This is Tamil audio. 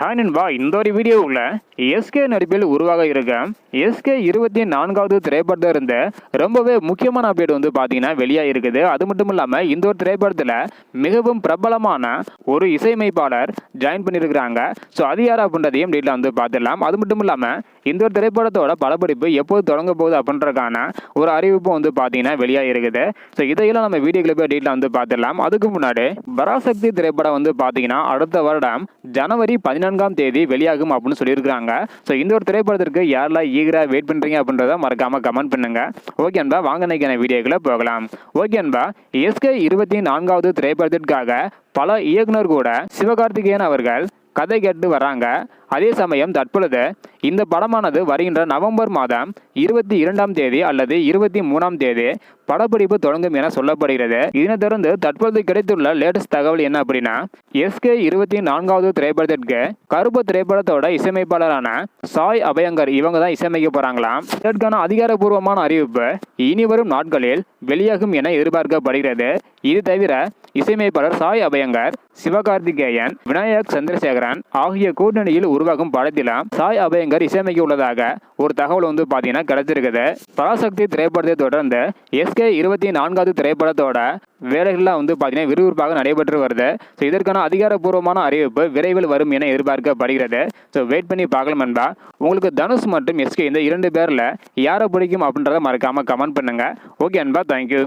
ஹாய் நண்பா, இந்த ஒரு வீடியோவில் எஸ்கே நடிப்பில் உருவாக இருக்க எஸ்கே 24வது திரைப்படத்தில் இருந்த ரொம்பவே முக்கியமான அப்டேட் வந்து பார்த்தீங்கன்னா வெளியாக இருக்குது. அது மட்டும் இல்லாமல் இந்த ஒரு திரைப்படத்தில் மிகவும் பிரபலமான ஒரு இசையமைப்பாளர் ஜாயின் பண்ணியிருக்கிறாங்க. ஸோ அது யார் அப்படின்றதையும் டீட்டில் வந்து பார்த்துடலாம். அது மட்டும் இல்லாமல் இந்த ஒரு திரைப்படத்தோட படப்பிடிப்பு எப்போது தொடங்க போகுது அப்படின்றதுக்கான ஒரு அறிவிப்பு வந்து பார்த்தீங்கன்னா வெளியாக இருக்குது. ஸோ இதையெல்லாம் நம்ம வீடியோக்களை போய் டீட்டில் வந்து பார்த்துடலாம். அதுக்கு முன்னாடி பராசக்தி திரைப்படம் வந்து பார்த்தீங்கன்னா அடுத்த வருடம் ஜனவரி 14ஆம் தேதி வெளியாகும் அப்படின்னு சொல்லியிருக்காங்க. ஸோ இந்த ஒரு திரைப்படத்திற்கு யாரெல்லாம் ஈகரா வெயிட் பண்ணுறீங்க அப்படின்றத மறக்காம கமெண்ட் பண்ணுங்க. ஓகே அன்பா, வாங்க நினைக்கிற வீடியோக்களை போகலாம். ஓகே அன்பா, எஸ்கே 24வது திரைப்படத்திற்காக பல இயக்குனர் கூட சிவகார்த்திகேயன் அவர்கள் கதை கேட்டு வராங்க. அதே சமயம் தற்பொழுது இந்த படமானது வருகின்ற நவம்பர் மாதம் 22ஆம் தேதி அல்லது 23ஆம் தேதி படப்பிடிப்பு தொடங்கும் என சொல்லப்படுகிறது. இதனைத் தொடர்ந்து தற்பொழுது கிடைத்துள்ள லேட்டஸ்ட் தகவல் என்ன அப்படின்னா, எஸ்கே 24வது திரைப்படத்திற்கு கருப்பு திரைப்படத்தோட இசையமைப்பாளரான சாய் அபயங்கர் இவங்க தான் இசையமைக்க போறாங்களாம். இதற்கான அதிகாரப்பூர்வமான அறிவிப்பு இனி வரும் நாட்களில் வெளியாகும் என எதிர்பார்க்கப்படுகிறது. இது தவிர இசையமைப்பாளர் சாய் அபயங்கர், சிவகார்த்திகேயன், விநாயக் சந்திரசேகரன் ஆகிய கூட்டணியில் உருவாகும் படத்திலும் சாய் அபயங்கர் இசையமைக்க உள்ளதாக ஒரு தகவல் வந்து பார்த்தீங்கன்னா கிடைச்சிருக்குது. பராசக்தி திரைப்படத்தை தொடர்ந்து எஸ்கே 24வது திரைப்படத்தோட வேலைகள்லாம் வந்து பார்த்தீங்கன்னா விறுவிறுப்பாக நடைபெற்று வருது. ஸோ இதற்கான அதிகாரப்பூர்வமான அறிவிப்பு விரைவில் வரும் என எதிர்பார்க்கப்படுகிறது. ஸோ வெயிட் பண்ணி பார்க்கலாம் நண்பா. உங்களுக்கு தனுஷ் மற்றும் எஸ்கே இந்த 2 பேரில் யாரை பிடிக்கும் அப்படின்றத மறக்காம கமெண்ட் பண்ணுங்க. ஓகே அன்பா, தேங்க்யூ.